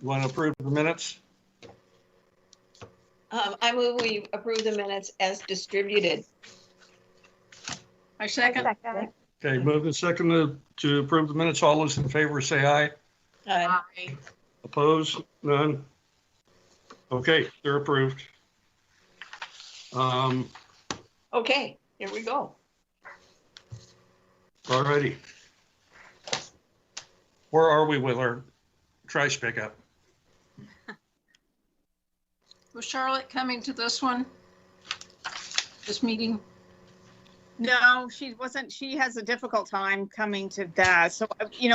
You want to approve the minutes? I move we approve the minutes as distributed. I second. Okay, moved and seconded to approve the minutes. All those in favor say aye. Aye. Opposed? None? Okay, they're approved. Okay, here we go. All righty. Where are we with our trash pickup? Was Charlotte coming to this one? This meeting? No, she wasn't. She has a difficult time coming to that. So,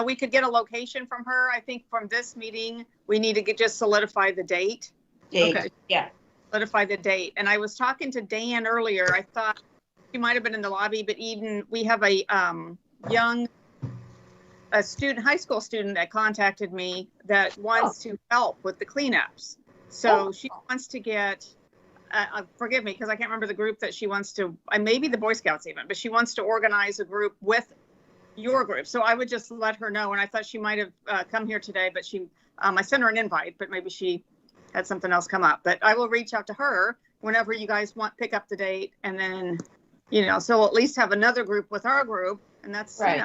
we could get a location from her. I think from this meeting, we need to just solidify the date. Okay. Yeah. Solidify the date. And I was talking to Dan earlier. I thought she might have been in the lobby, but we have a high school student that contacted me that wants to help with the cleanups. So she wants to get, forgive me, because I can't remember the group that she wants to, maybe the Boy Scouts even, but she wants to organize a group with your group. So I would just let her know. And I thought she might have come here today, but I sent her an invite, but maybe she had something else come up. But I will reach out to her whenever you guys pick up the date. And then, so we'll at least have another group with our group. And that's, right.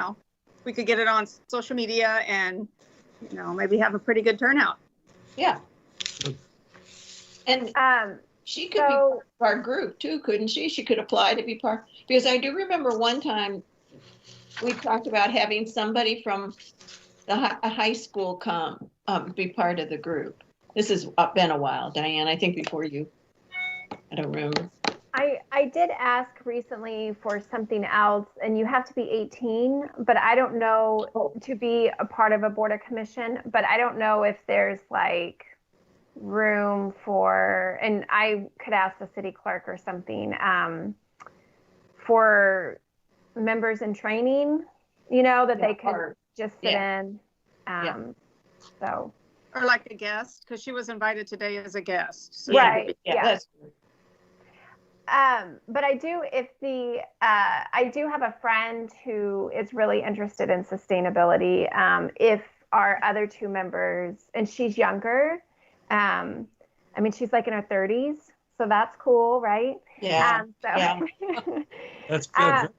We could get it on social media and, maybe have a pretty good turnout. Yeah. And she could be part of our group too, couldn't she? She could apply to be part, because I do remember one time we talked about having somebody from the high school come be part of the group. This has been a while, Diane, I think before you, I don't remember. I did ask recently for something else, and you have to be 18, but I don't know to be a part of a board or commission, but I don't know if there's like room for, and I could ask the city clerk or something, for members in training, that they could just sit in. So. Or like a guest, because she was invited today as a guest. So right. Yeah. That's good. But I do have a friend who is really interested in sustainability. If our other two members, and she's younger, she's like in her 30s, so that's cool, right? Yeah. That's good.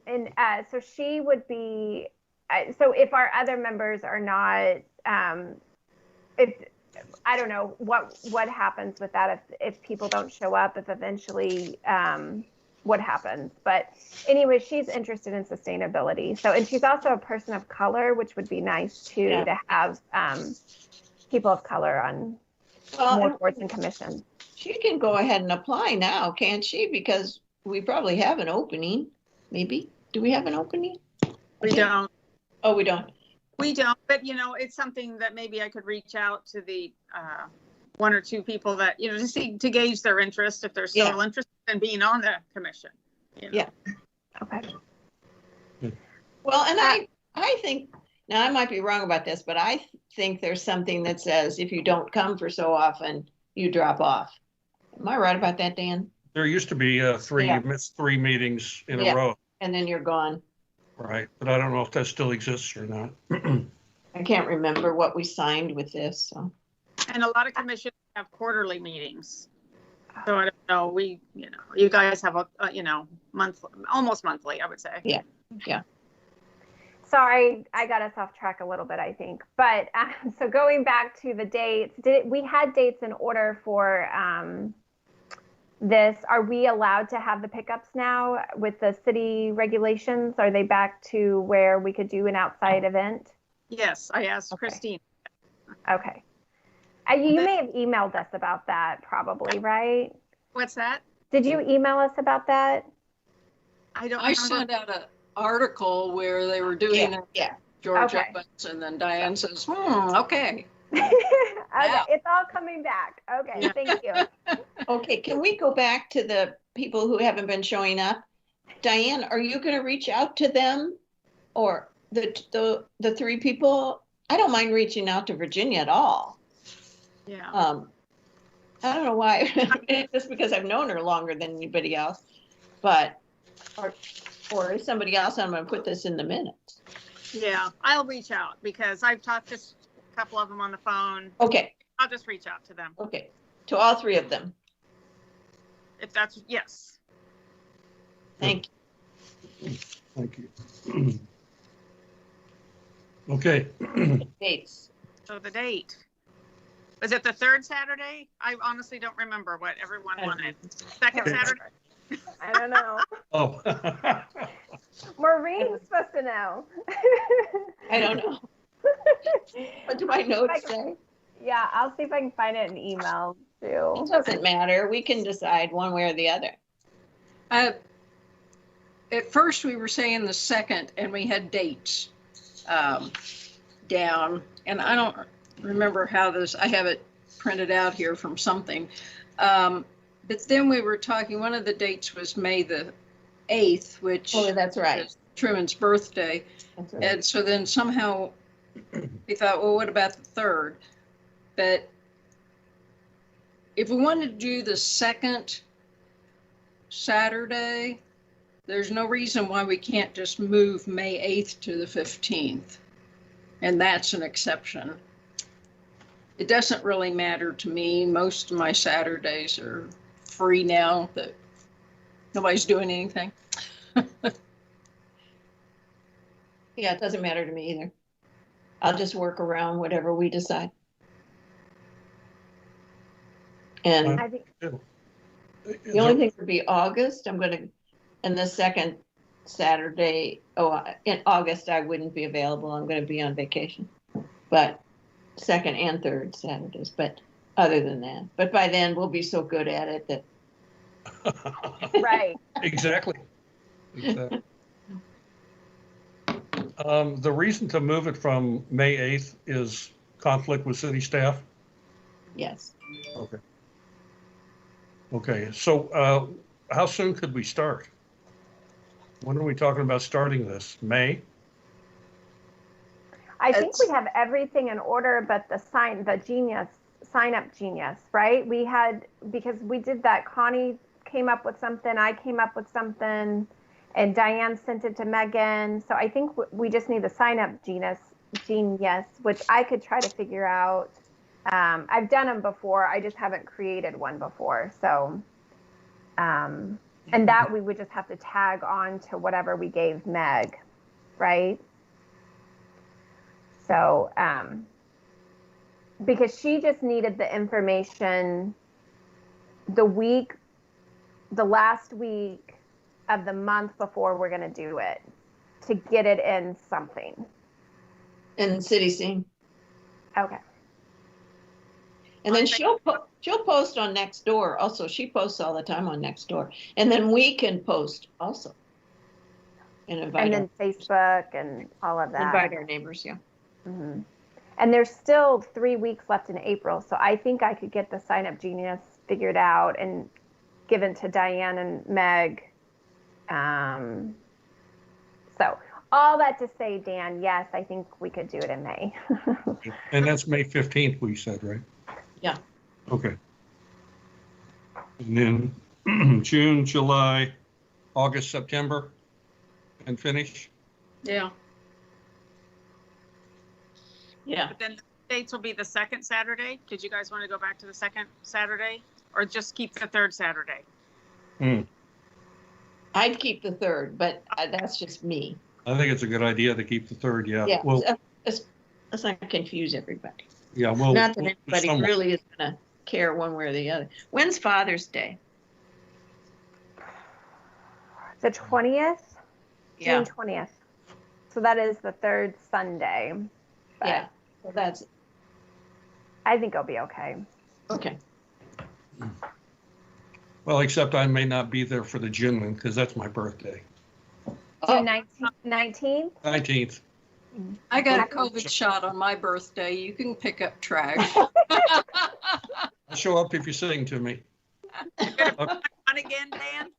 And so she would be, so if our other members are not, I don't know what happens with that if people don't show up, if eventually what happens. But anyway, she's interested in sustainability. So, and she's also a person of color, which would be nice too, to have people of color on more boards and commissions. She can go ahead and apply now, can't she? Because we probably have an opening, maybe. Do we have an opening? We don't. Oh, we don't. We don't, but it's something that maybe I could reach out to the one or two people that, to gauge their interest, if they're still interested in being on the commission. Yeah. Okay. Well, and I think, now I might be wrong about this, but I think there's something that says if you don't come for so often, you drop off. Am I right about that, Dan? There used to be you missed 3 meetings in a row. And then you're gone. Right, but I don't know if that still exists or not. I can't remember what we signed with this. So. And a lot of commissions have quarterly meetings. So I don't know, you guys have monthly, almost monthly, I would say. Yeah. Sorry, I got us off track a little bit, I think. But so going back to the dates, we had dates in order for this. Are we allowed to have the pickups now with the city regulations? Are they back to where we could do an outside event? Yes, I asked Christine. Okay. You may have emailed us about that probably, right? What's that? Did you email us about that? I sent out an article where they were doing it. George Evans, and then Diane says, okay. It's all coming back. Okay, thank you. Okay, can we go back to the people who haven't been showing up? Diane, are you going to reach out to them, or the 3 people? I don't mind reaching out to Virginia at all. Yeah. I don't know why, just because I've known her longer than anybody else, but or somebody else. I'm going to put this in the minutes. Yeah, I'll reach out because I've talked to a couple of them on the phone. Okay, I'll just reach out to them. okay. To all three of them. If that's, yes. Thank Thank you. Okay. you. Dates. So the date. Was it the third Saturday? I honestly don't remember what everyone wanted. Second Saturday? I don't know. Oh. Maureen's supposed to know. I don't know. What do my notes say? Yeah, I'll see if I can find it in email too. It doesn't matter. We can decide one way or the other. At first, we were saying the second, and we had dates down, and I don't remember how this, I have it printed out here from something. But then we were talking, one of the dates was May the 8th, which that's right. is Truman's birthday. That's right. And so then somehow we thought, well, what about the 3rd? But if we wanted to do the second Saturday, there's no reason why we can't just move May 8th to the 15th. And that's an exception. It doesn't really matter to me. Most of my Saturdays are free now that nobody's doing anything. Yeah, it doesn't matter to me either. I'll just work around whatever we decide. And I think the only thing would be August. And the second Saturday, in August, I wouldn't be available. I'm going to be on vacation. But second and third Saturdays, but other than that. But by then, we'll be so good at it that. right. Exactly. The reason to move it from May 8th is conflict with city staff? Yes. Okay. Okay, so how soon could we start? When are we talking about starting this? May? I think we have everything in order, but the sign up genius, right? We had, because we did that, Connie came up with something, I came up with something, and Diane sent it to Megan. So I think we just need the sign up genius, which I could try to figure out. I've done them before. I just haven't created one before. So, and that we would just have to tag on to whatever we gave Meg, right? So, because she just needed the information the last week of the month before we're going to do it, to get it in something. In City Scene. Okay. And then she'll post on Nextdoor. Also, she posts all the time on Nextdoor. And then we can post also. And invite And then Facebook and all of that. Invite our neighbors, yeah. Mm-hmm. And there's still 3 weeks left in April. So I think I could get the sign up genius figured out and given to Diane and Meg. So all that to say, Dan, yes, I think we could do it in May. And that's May 15th, we said, right? Yeah. Okay. And then June, July, August, September, and finish? Yeah. Yeah. But then the dates will be the second Saturday. Did you guys want to go back to the second Saturday or just keep the third Saturday? I'd keep the third, but that's just me. I think it's a good idea to keep the third, yeah. Yeah. Well, Let's not confuse everybody. yeah, well. Not that anybody somewhat. really is going to care one way or the other. When's Father's Day? The 20th? Yeah. June 20th. So that is the third Sunday. But Yeah. So that's I think it'll be okay. okay. Well, except I may not be there for the gin one because that's my birthday. June 19th? 19th. I got a COVID shot on my birthday. You can pick up trash. I'll show up if you sing to me. 21 again, Dan?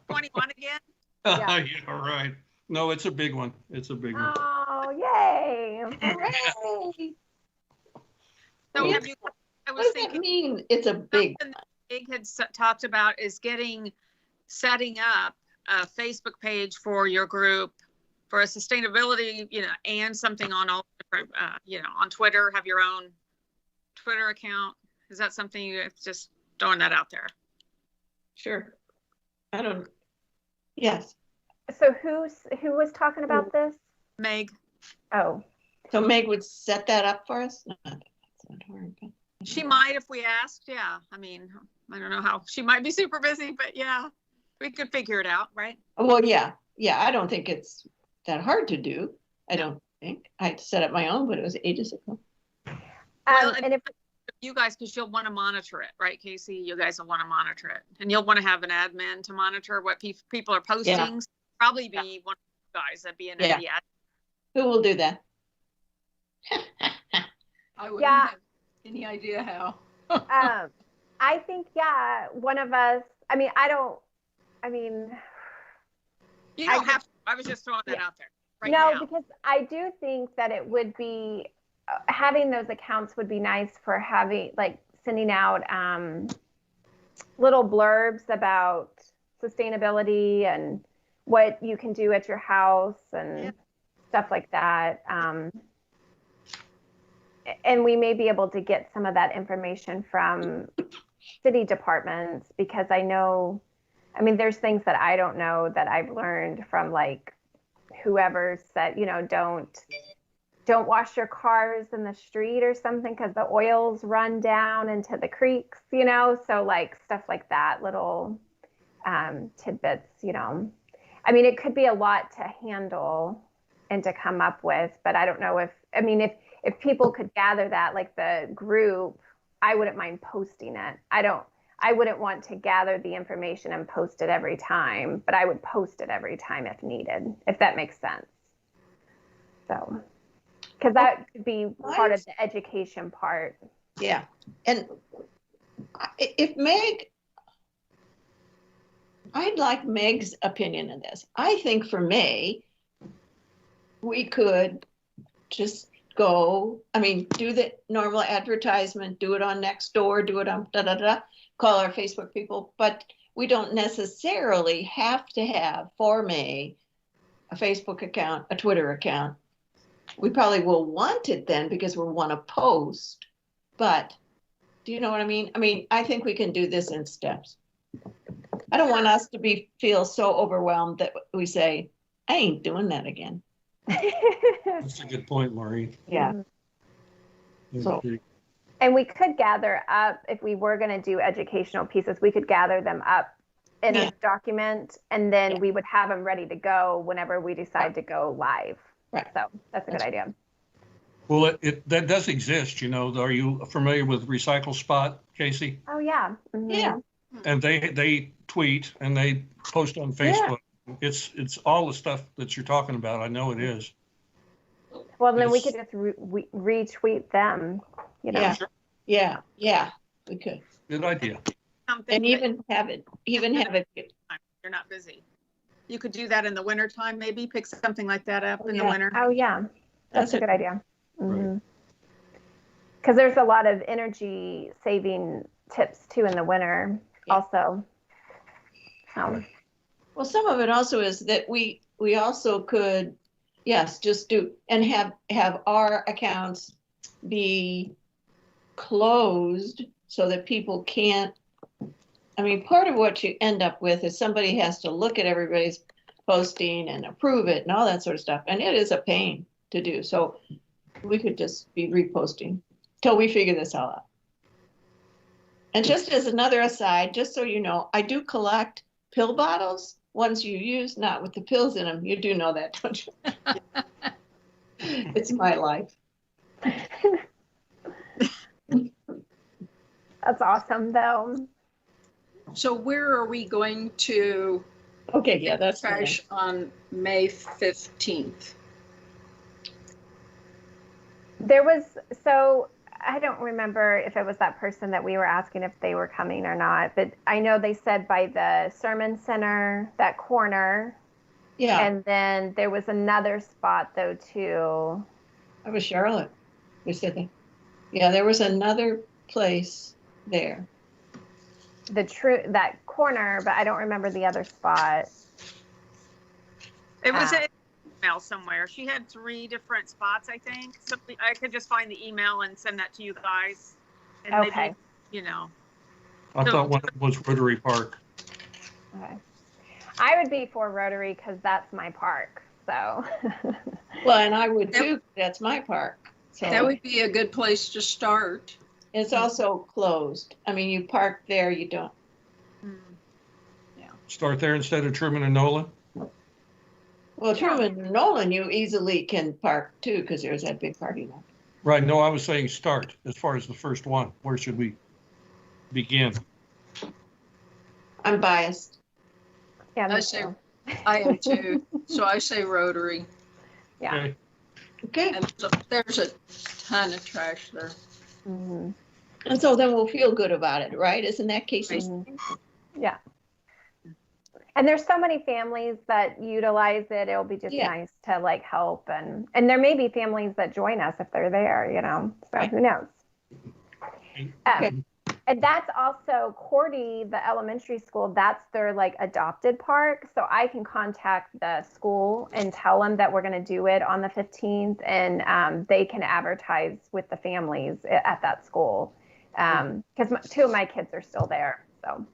21 again? Yeah. Yeah, right. No, it's a big one. It's a big one. Oh, yay. Hooray. So Yeah. have you, I What was does that thinking mean? It's a big. something that Big had talked about is setting up a Facebook page for your group for a sustainability, and something on all on Twitter, have your own Twitter account? Is that something you just throwing that out there? Sure. I don't, yes. So who was talking about this? Meg. Oh, So Meg would set that up for us? No, that's not her, but- She might if we asked. Yeah. I mean, I don't know how. She might be super busy, but yeah, we could figure it out, right? Well, yeah, I don't think it's that hard to do. I don't think. I had to set up my own, but it was ages ago. Well, and if you guys, because you'll want to monitor it, right, Casey? You guys will want to monitor it, and you'll want to have an admin to monitor what people are posting. Yeah. Probably be one of you guys that'd be an Yeah. admin. Who will do that? I wouldn't Yeah. have any idea how. I think, one of us, I mean, You don't have to. I was just throwing that out there. Right no, now. because I do think that it would be, having those accounts would be nice for having, like, sending out little blurbs about sustainability and what you can do at your house and stuff like that. And we may be able to get some of that information from city departments, because I know, I mean, there's things that I don't know that I've learned from, like, whoever said, don't wash your cars in the street or something because the oils run down into the creeks, so, like, stuff like that, little tidbits, I mean, it could be a lot to handle and to come up with, but I don't know if people could gather that, like the group, I wouldn't mind posting it. I wouldn't want to gather the information and post it every time, but I would post it every time if needed, if that makes sense. So, because that could be part of the education part. Yeah. And if Meg, I'd like Meg's opinion on this. I think for May, we could just go, do the normal advertisement, do it on Nextdoor, do it on call our Facebook people, but we don't necessarily have to have for May a Facebook account, a Twitter account. We probably will want it then because we'll want to post, but do you know what I mean? I think we can do this in steps. I don't want us to feel so overwhelmed that we say, I ain't doing that again. That's a good point, Maureen. Yeah. So- And we could gather up, if we were going to do educational pieces, we could gather them up in a document, and then we would have them ready to go whenever we decide to go live. Right. So that's a good idea. Well, that does exist, Are you familiar with Recycle Spot, Casey? Oh, yeah. Mm-hmm. Yeah. And they tweet and they post on Facebook. It's all the stuff that you're talking about. I know it is. Well, then we could just retweet them, Yeah. Yeah. Yeah. We could. Good idea. And even have it. You're not busy. You could do that in the wintertime, maybe pick something like that up in the winter. Oh, yeah. That's a good idea. Right. Because there's a lot of energy saving tips too in the winter also. Well, some of it also is that we also could, just do and have our accounts be closed so that people can't. Part of what you end up with is somebody has to look at everybody's posting and approve it and all that sort of stuff. And it is a pain to do. So we could just be reposting till we figure this all out. And just as another aside, just so you know, I do collect pill bottles, ones you use, not with the pills in them. You do know that, don't you? It's my life. That's awesome, though. So where are we going to Okay, yeah, that's trash on May 15th? I don't remember if it was that person that we were asking if they were coming or not, but I know they said by the Sermon Center, that corner. Yeah. And then there was another spot though too. That was Charlotte who said that. Yeah, there was another place there. That corner, but I don't remember the other spot. It was email somewhere. She had 3 different spots, I think. So I could just find the email and send that to you guys. And Okay. maybe, you know. I So- thought one of them was Rotary Park. Okay. I would be for Rotary because that's my park. So. Well, and I would too. That's my park. So That would be a good place to start. it's also closed. I mean, you park there, you don't. Mm. Start there instead of Truman and Nolan. Well, Truman and Nolan, you easily can park too because there's that big parking lot. Right, no, I was saying start as far as the first one. Where should we begin? I'm biased. Yeah, me I say too. I am too. So I say Rotary. Yeah. Okay, Okay. And so there's a ton of trash there. Mhm. And so then we'll feel good about it, right? Isn't that Casey's? Mhm. Yeah. And there's so many families that utilize it. It'll be just Yeah. nice to like help, and there may be families that join us if they're there, you know. So Right. who knows? Okay. And that's also Cordy, the elementary school. That's their like adopted park. So I can contact the school and tell them that we're going to do it on the 15th, and they can advertise with the families at that school because 2 of my kids are still there. So.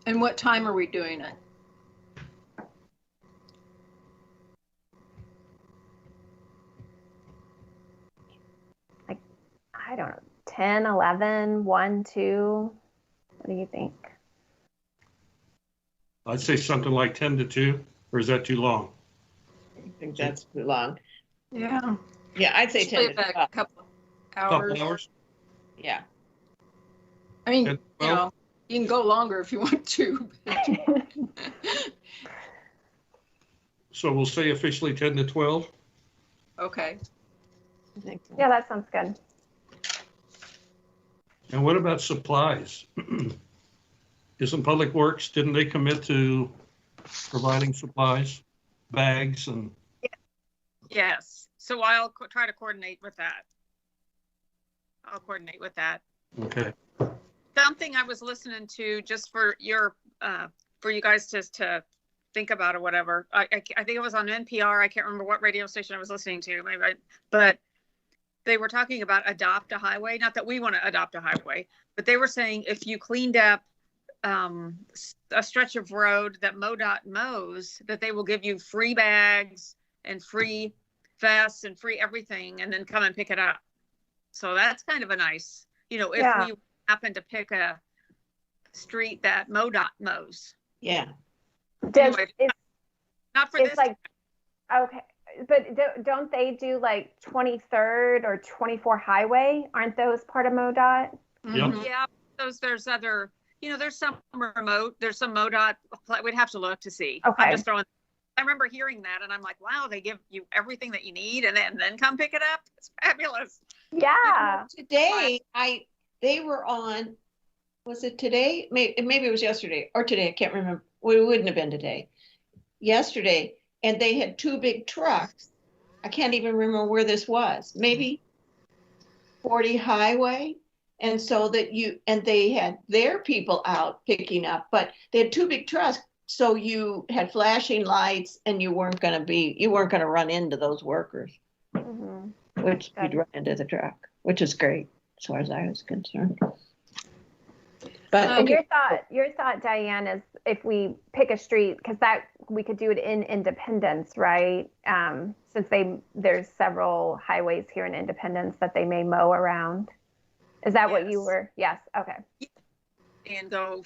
And what time are we doing it? I don't know, 10, 11, 1, 2. What do you think? I'd say something like 10 to 2, or is that too long? I think that's too long. Yeah. Yeah, I'd say 10 to About 12. a couple Couple hours. hours? Yeah. I mean, 10, you 12? know, you can go longer if you want to. So we'll say officially 10 to 12? Okay. I think so. Yeah, that sounds good. And what about supplies? Isn't Public Works, didn't they commit to providing supplies, bags and, Yes. So I'll try to coordinate with that. I'll coordinate with that. okay. Something I was listening to just for your, for you guys just to think about or whatever. I think it was on NPR. I can't remember what radio station I was listening to, but they were talking about adopt a highway. Not that we want to adopt a highway, but they were saying if you cleaned up a stretch of road that MoDOT mows, that they will give you free bags and free vests and free everything, and then come and pick it up. So that's kind of a nice, if Yeah. we happen to pick a street that MoDOT mows. Yeah. Anyway, It's not for this. like, okay, but don't they do like 23rd or 24 highway? Aren't those part of MoDOT? Mhm. Yeah, there's other, there's some remote, there's some MoDOT, we'd have to look to see. Okay. I'm just throwing, I remember hearing that and I'm like, wow, they give you everything that you need and then come pick it up. It's fabulous. Yeah. Today, they were on, was it today? Maybe it was yesterday or today. I can't remember. Well, it wouldn't have been today. Yesterday, and they had 2 big trucks. I can't even remember where this was. Maybe 40 highway. And so they had their people out picking up, but they had 2 big trucks. So you had flashing lights and you weren't going to run into those workers, Mhm. which Good. you'd run into the truck, which is great as far as I was concerned. But And okay, your thought, Diane, is if we pick a street, because that we could do it in Independence, right? Since there's several highways here in Independence that they may mow around. Is that what you Yes. were? Yes. Okay. And go,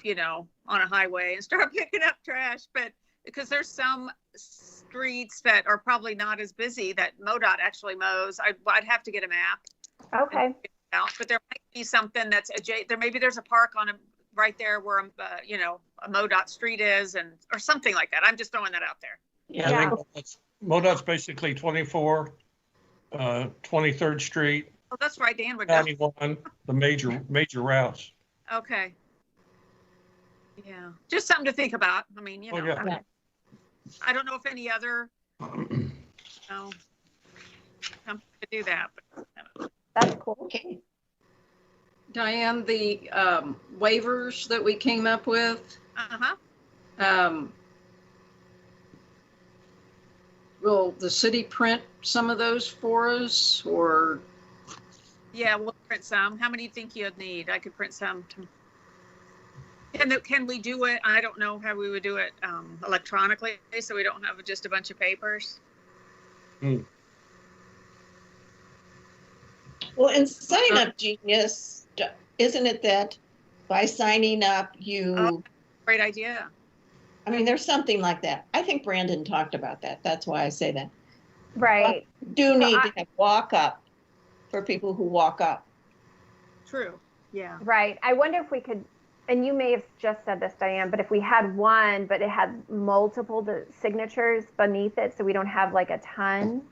on a highway and start picking up trash. But because there's some streets that are probably not as busy that MoDOT actually mows, I'd have to get a map. Okay. But there might be something that's maybe there's a park right there where a MoDOT street is, or something like that. I'm just throwing that out there. yeah, I think MoDOT's basically 24, 23rd Street, Oh, that's right, Dan would know. 91, the major routes. Okay. Yeah, just something to think about. I mean, Oh, yeah. I don't know if any other company to do that. But, That's cool. okay. Diane, the waivers that we came up with, will the city print some of those for us, or? Yeah, we'll print some. How many do you think you'd need? I could print some. Can we do it? I don't know how we would do it electronically, so we don't have just a bunch of papers. Well, in Sign Up Genius, isn't it that by signing up, you, Great idea. I mean, there's something like that. I think Brandon talked about that. That's why I say that. Right. Do need to have walk up for people who walk up. True. Yeah. Right. I wonder if we could, and you may have just said this, Diane, but if we had one, but it had multiple signatures beneath it, so we don't have like a ton.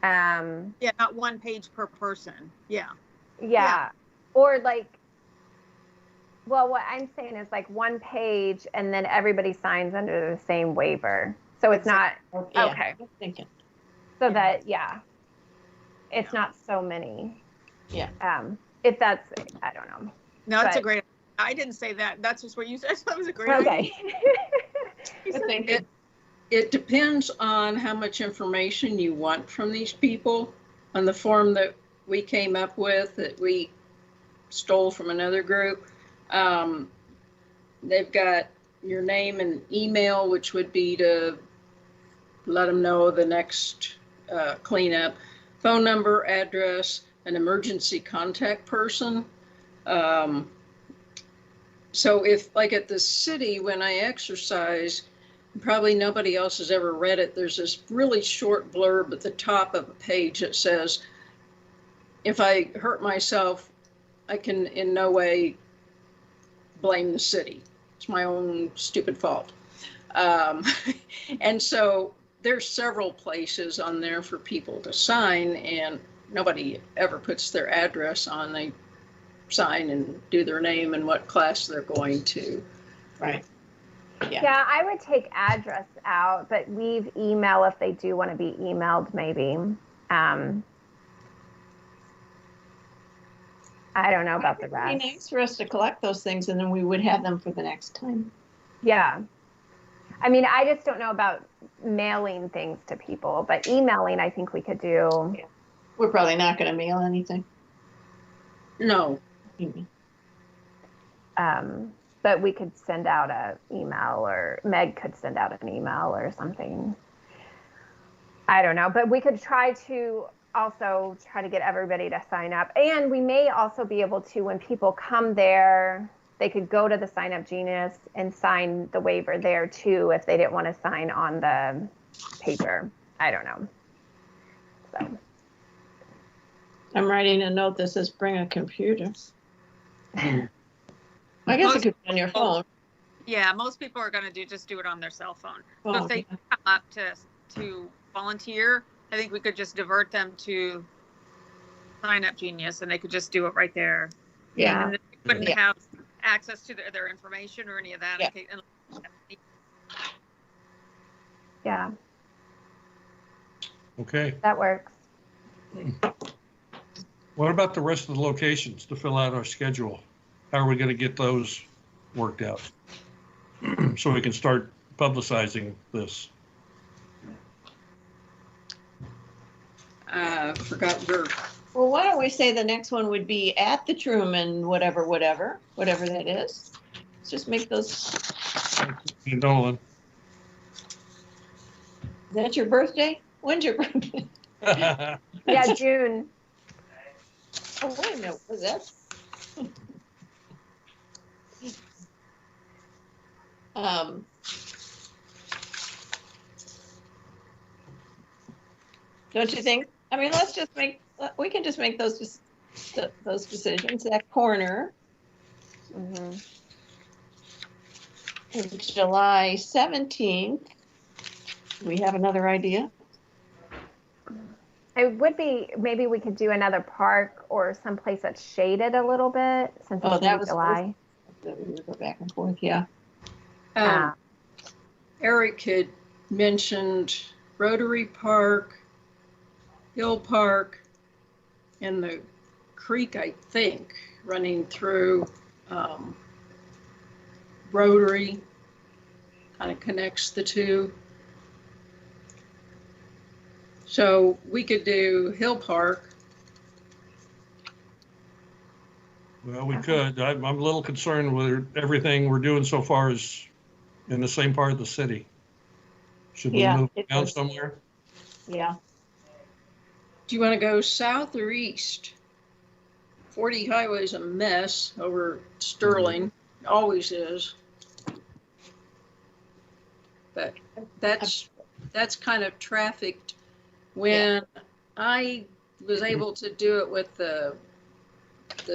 Yeah, not one page per person. Yeah. Yeah. Or like, well, what I'm saying is like one page and then everybody signs under the same waiver. So it's not, Yeah, okay. I'm thinking. So that, it's not so many. Yeah. If that's, I don't know. No, that's a But- great. I didn't say that. That's just what you said. That was a great Okay. idea. It depends on how much information you want from these people. On the form that we came up with, that we stole from another group, they've got your name and email, which would be to let them know the next cleanup, phone number, address, an emergency contact person. So if, like at the city, when I exercise, probably nobody else has ever read it, there's this really short blurb at the top of a page that says, if I hurt myself, I can in no way blame the city. It's my own stupid fault. And so there's several places on there for people to sign, and nobody ever puts their address on. They sign and do their name and what class they're going to. Right. Yeah, I would take address out, but leave email if they do want to be emailed, maybe. I don't know about the It'd rest. be nice for us to collect those things and then we would have them for the next time. Yeah. I mean, I just don't know about mailing things to people, but emailing, I think we could do. We're probably not going to mail anything. No. But we could send out an email, or Meg could send out an email or something. I don't know, but we could try to get everybody to sign up. And we may also be able to, when people come there, they could go to the Sign Up Genius and sign the waiver there too, if they didn't want to sign on the paper. I don't know. So. I'm writing a note that says bring a computer. I guess it could be on your phone. Yeah, most people are going to just do it on their cell phone. So if they come up to volunteer, I think we could just divert them to Sign Up Genius, and they could just do it right there. Yeah. And they wouldn't have access to their information or any of that. Yeah, Okay. that works. What about the rest of the locations to fill out our schedule? How are we going to get those worked out? So we can start publicizing this. Forgot your. Well, why don't we say the next one would be at the Truman, whatever that is. Let's just make those. And Nolan. Is that your birthday? When's your birthday? Yeah, June. Oh, wait a minute. Was that? Don't you think? I mean, we can just make those decisions. That corner. Mm-hmm. July 17th. Do we have another idea? It would be, maybe we could do another park or someplace that's shaded a little bit, since it's that in was July. We would go back and forth, yeah. Eric had mentioned Rotary Park, Hill Park, and the creek, I think, running through Rotary, kind of connects the two. So we could do Hill Park. Well, we could. I'm a little concerned with everything we're doing so far is in the same part of the city. Should we Yeah, move it down was- somewhere? Yeah. Do you want to go south or east? 40 Highway's a mess over Sterling. It always is. But that's kind of trafficked. When I was able to do it with the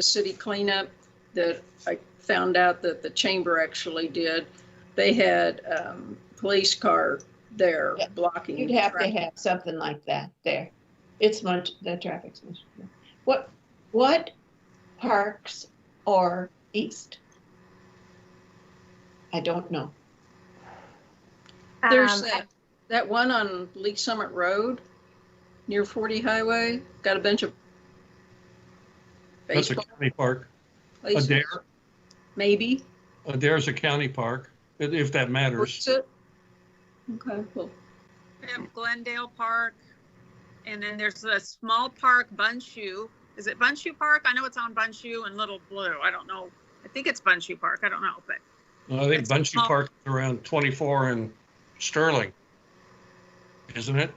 city cleanup that I found out that the chamber actually did, they had police car there Yeah. blocking. You'd have to traffic. have something like that there. It's much, the traffic's much. What parks are east? I don't know. There's Um, that one on Lee Summit Road near 40 Highway. Got a bunch of That's a baseball county park. places. Adair. Maybe. Adair's a county park, if that matters. Is it? Okay, well, We have Glendale Park, and then there's a small park, Bunshoe. Is it Bunshoe Park? I know it's on Bunshoe and Little Blue. I don't know. I think it's Bunshoe Park. I don't know, but I think It's Bunchy small. Park is around 24 and Sterling, isn't it?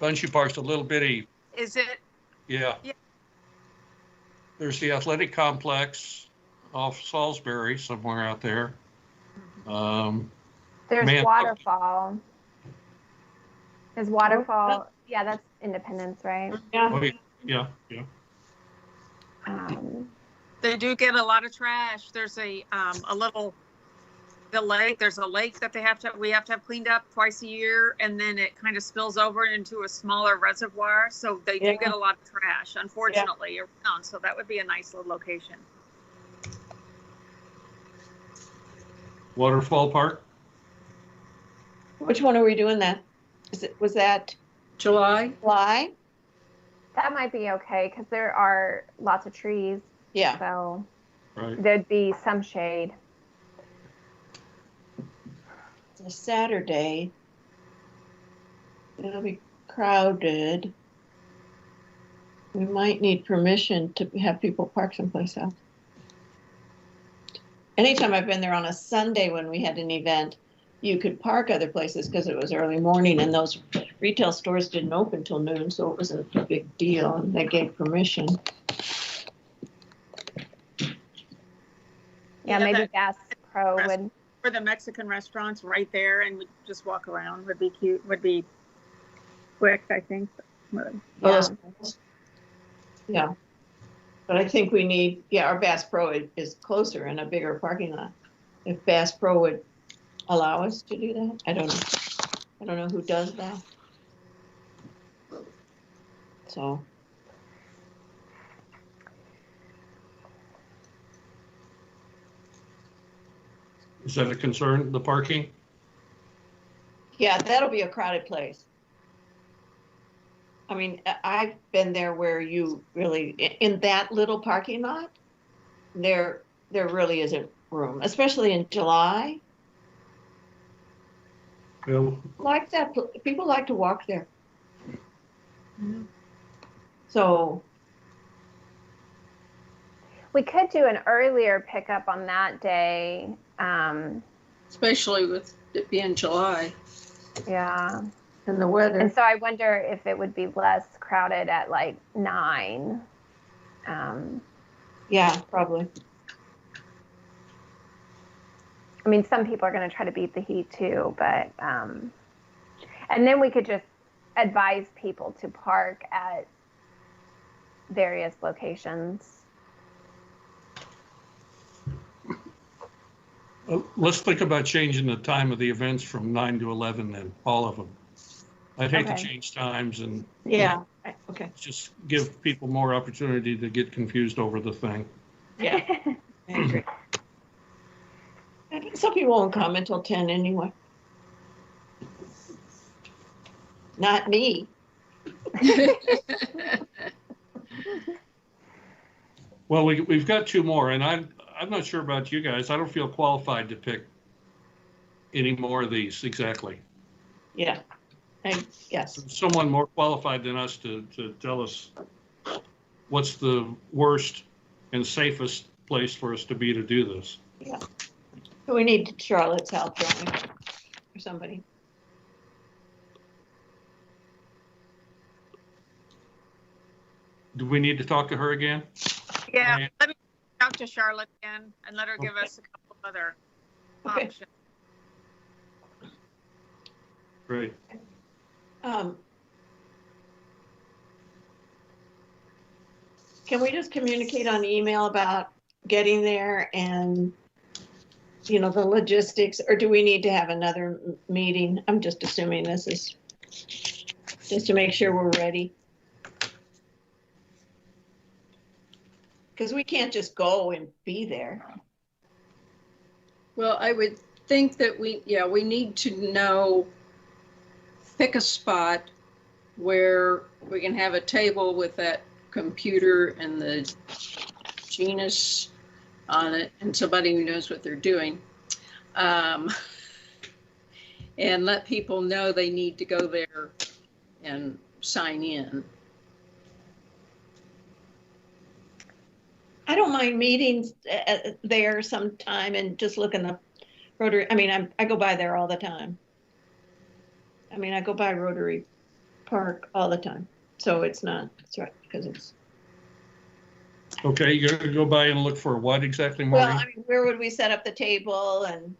Bunchy Park's a little bitty, is it? yeah. Yeah. There's the athletic complex off Salisbury somewhere out there. there's Man- Waterfall. Is Waterfall? Yeah, that's Independence, right? Yeah. Oh, yeah, yeah. They do get a lot of trash. There's the lake. There's a lake that we have to have cleaned up twice a year, and then it kind of spills over into a smaller reservoir. So they do Yeah. get a lot of trash, unfortunately, around. So that would be a nice little location. Waterfall Park. Which one are we doing that? Was that July. July? That might be okay because there are lots of trees, Yeah. so Right. there'd be some shade. It's a Saturday. It'll be crowded. We might need permission to have people park someplace else. Anytime I've been there on a Sunday when we had an event, you could park other places because it was early morning and those retail stores didn't open till noon, so it wasn't a big deal, and they gave permission. Yeah, maybe that Bass Pro rest- would. for the Mexican restaurants right there, and we just walk around would be cute. Would be quick, I think. Yeah. Yeah. But I think we need, our Bass Pro is closer in a bigger parking lot. If Bass Pro would allow us to do that, I don't know. I don't know who does that. So, Is that a concern, the parking? yeah, that'll be a crowded place. I mean, I've been there where you really, in that little parking lot, there really isn't room, especially in July. Well, Like that, people like to walk there. So, We could do an earlier pickup on that day. Especially with it being July. Yeah. and the weather. And so I wonder if it would be less crowded at like 9. Yeah, probably. I mean, some people are going to try to beat the heat too, but, and then we could just advise people to park at various locations. let's think about changing the time of the events from 9 to 11 then, all of them. I'd hate to Okay. change times and Yeah, okay. just give people more opportunity to get confused over the thing. Yeah, I agree. And some people won't come until 10 anyway. Not me. Well, we've got 2 more, and I'm not sure about you guys. I don't feel qualified to pick any more of these exactly. Yeah. Yes. Someone more qualified than us to tell us what's the worst and safest place for us to be to do this. Yeah. So we need Charlotte's help, don't we? Or somebody. Do we need to talk to her again? Yeah, Right. let me talk to Charlotte again and let her give Okay. us a couple other Okay. options. Great. Can we just communicate on email about getting there and, you know, the logistics, or do we need to have another meeting? I'm just assuming this is just to make sure we're ready. Because we can't just go and be there. Well, I would think that we need to know, pick a spot where we can have a table with that computer and the genus on it and somebody who knows what they're doing. And let people know they need to go there and sign in. I don't mind meetings there sometime and just look in the Rotary. I mean, I go by there all the time. I mean, I go by Rotary Park all the time. So it's not, it's right, because it's. Okay, you're gonna go by and look for what exactly, Well, Maureen? I mean, where would we set up the table? And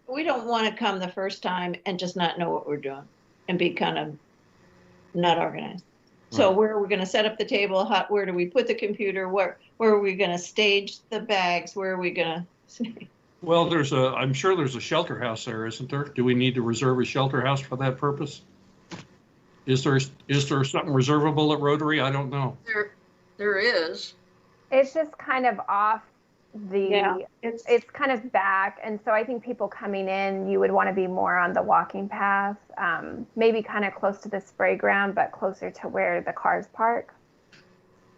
we don't want to come the first time and just not know what we're doing and be kind of not organized. So Right. where are we going to set up the table? Where do we put the computer? Where are we going to stage the bags? Where are we going to? Well, I'm sure there's a shelter house there, isn't there? Do we need to reserve a shelter house for that purpose? Is there something reservable at Rotary? I don't know. There is. It's just kind of off Yeah, it's kind of back. And so I think people coming in, you would want to be more on the walking path, maybe kind of close to the spray ground, but closer to where the cars park.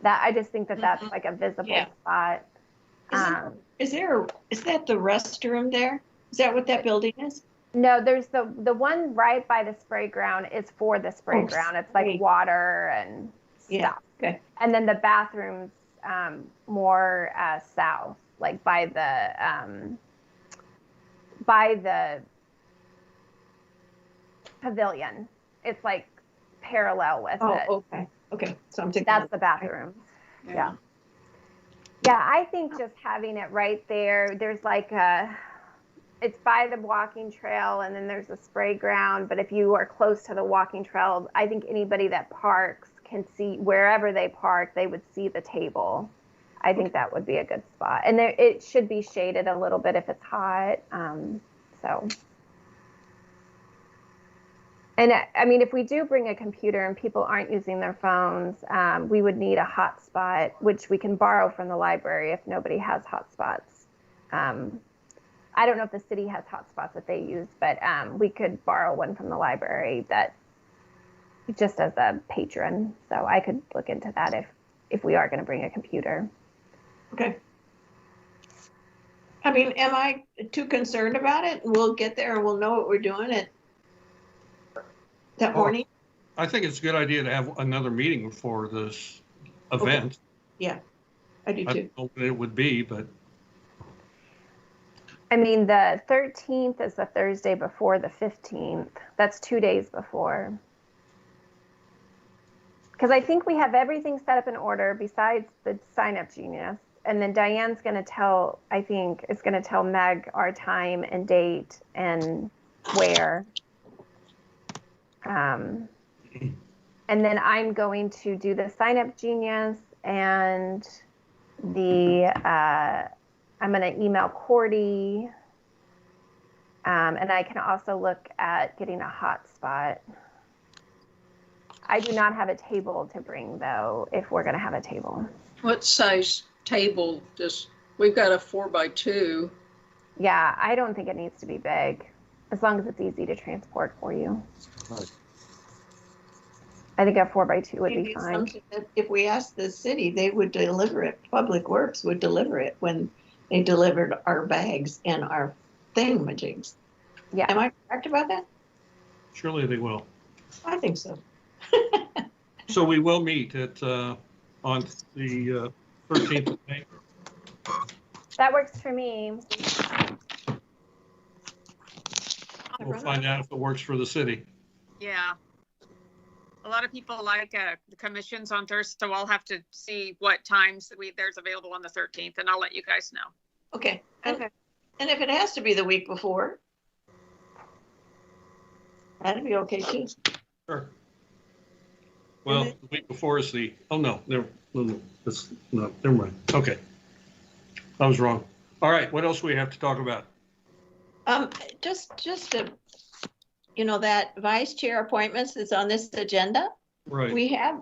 That I just think that that's like a visible spot. Is that the restroom there? Is that what that building is? No, there's the one right by the spray ground is for the spray Oh, ground. It's like sweet. water and stuff. Yeah, okay. And then the bathrooms more south, like by the pavilion. It's like parallel with Oh, it. okay. Okay. So I'm thinking That's the bathroom. Yeah. Yeah, I think just having it right there, there's like it's by the walking trail and then there's a spray ground. But if you are close to the walking trail, I think anybody that parks can see wherever they park, they would see the table. I think that would be a good spot. And there, it should be shaded a little bit if it's hot. So. And I mean, if we do bring a computer and people aren't using their phones, we would need a hotspot, which we can borrow from the library if nobody has hotspots. I don't know if the city has hotspots that they use, but we could borrow one from the library that just as a patron. So I could look into that if we are going to bring a computer. Okay. I mean, am I too concerned about it? We'll get there and we'll know what we're doing that morning. I think it's a good idea to have another meeting before this event. Okay. Yeah, I do I too. don't know what it would be, but I mean, the 13th is the Thursday before the 15th. That's 2 days before. Because I think we have everything set up in order besides the sign-up genius. And then Diane's going to tell, I think, is going to tell Meg our time and date and where. And then I'm going to do the sign-up genius and I'm going to email Cordy. And I can also look at getting a hotspot. I do not have a table to bring, though, if we're going to have a table. What size table? We've got a 4x2. Yeah, I don't think it needs to be big, as long as it's easy to transport for you. Right. I think a 4x2 would be fine. Assumption that if we asked the city, they would deliver it. Public Works would deliver it when they delivered our bags and our thingamajigs. Yeah. Am I correct about that? Surely they will. I think so. So we will meet at, on the 13th of May. That works for me. We'll find out if it works for the city. Yeah. A lot of people like the commissions on Thursday, so I'll have to see what times there's available on the 13th, and I'll let you guys know. Okay. Okay. And if it has to be the week before, that'd be okay too. Sure. Well, the week before is oh, no, never mind. Okay. I was wrong. All right, what else do we have to talk about? Just to, that vice chair appointments that's on this agenda. Right. We have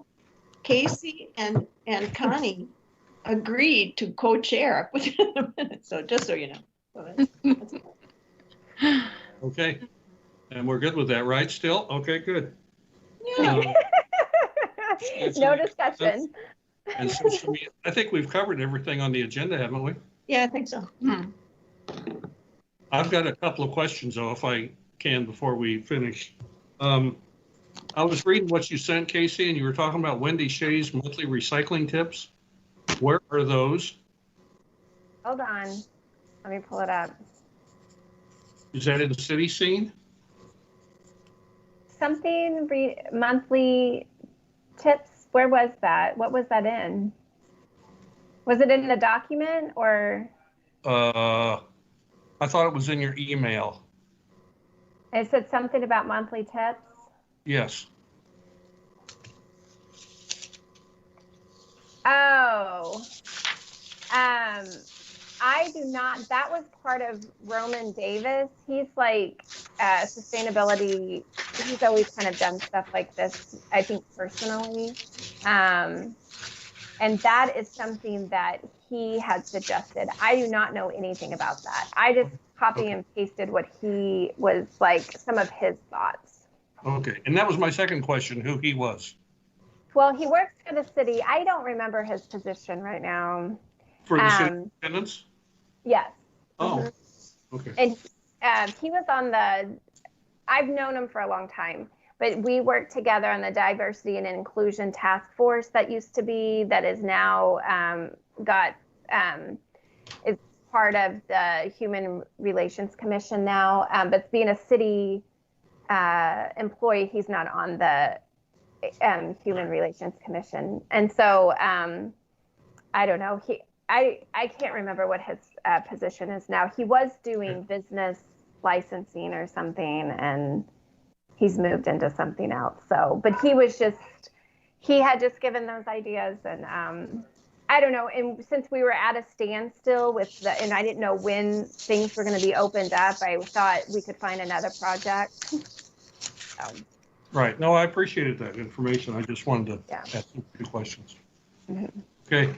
Casey and Connie agreed to co-chair within a minute. So just so you know. So that's Okay. And we're good with that, right? Still? Okay, good. yeah. No discussion. And social media. I think we've covered everything on the agenda, haven't we? Yeah, I think so. I've got a couple of questions, though, if I can, before we finish. I was reading what you sent, Casey, and you were talking about Wendy Shea's monthly recycling tips. Where are those? Hold on. Let me pull it up. Is that in the city scene? Something monthly tips. Where was that? What was that in? Was it in the document or? I thought it was in your email. It said something about monthly tips. Yes. Oh, I do not. That was part of Roman Davis. He's like sustainability. He's always kind of done stuff like this, I think, personally. And that is something that he had suggested. I do not know anything about that. I just copy and pasted what he was like, some of his thoughts. Okay. And that was my second question, who he was. Well, he works for the city. I don't remember his position right now. For the city independence? Yes. Oh, okay. And he was on I've known him for a long time, but we worked together on the diversity and inclusion task force that used to be, that is now is part of the Human Relations Commission now. But being a city employee, he's not on the Human Relations Commission. And so I don't know. I can't remember what his position is now. He was doing business licensing or something, and he's moved into something else. So, but he had just given those ideas, and I don't know. And since we were at a standstill and I didn't know when things were going to be opened up, I thought we could find another project. So. Right. No, I appreciated that information. I just wanted to ask a few questions. Mm-hmm. Okay.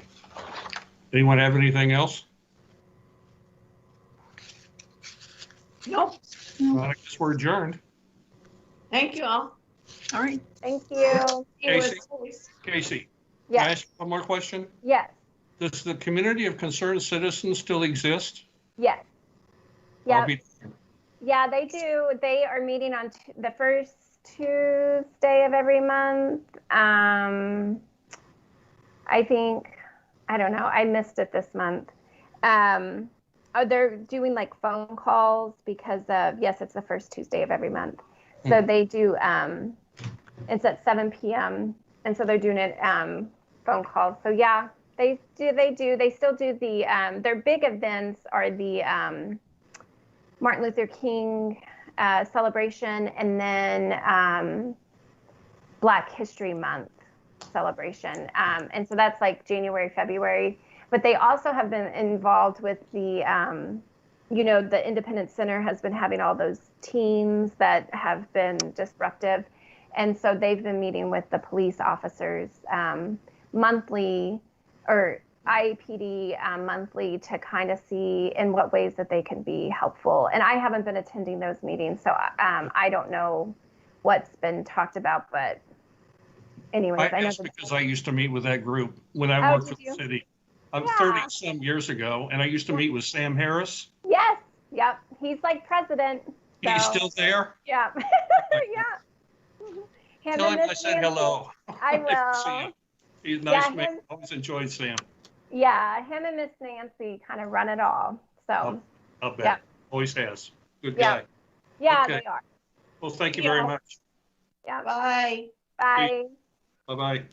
Anyone have anything else? Nope. Well, I guess we're adjourned. Thank you all. All right. Thank you. Casey, Yes. can I ask one more question? Yes. Does the community of concerned citizens still exist? Yes. Yeah. Yeah, they do. They are meeting on the first Tuesday of every month. I think, I don't know, I missed it this month. They're doing like phone calls because yes, it's the first Tuesday of every month. So they do, it's at 7 p.m. And so they're doing it phone calls. So yeah, they still do their big events are the Martin Luther King celebration, and then Black History Month celebration. And so that's like January, February. But they also have been involved with the Independence Center has been having all those teams that have been disruptive. And so they've been meeting with the police officers monthly, or IAPD monthly, to kind of see in what ways that they can be helpful. And I haven't been attending those meetings, so I don't know what's been talked about. But anyways, I know because I used to meet with that group when I worked for the city. 30-some years ago, and I used to meet with Sam Harris. Yes. Yep. He's like president. He's So, still there? yeah. Yeah. Him Tell and him I Miss said Nancy. hello. I See will. him. He's a nice Yeah, man. him- Always enjoyed Sam. Yeah, him and Miss Nancy kind of run it all. So, I'll bet. Yeah. Always has. Good Yeah. guy. yeah, Okay. they are. Well, thank you Yeah. very much. Yeah. Bye. Bye. Bye-bye.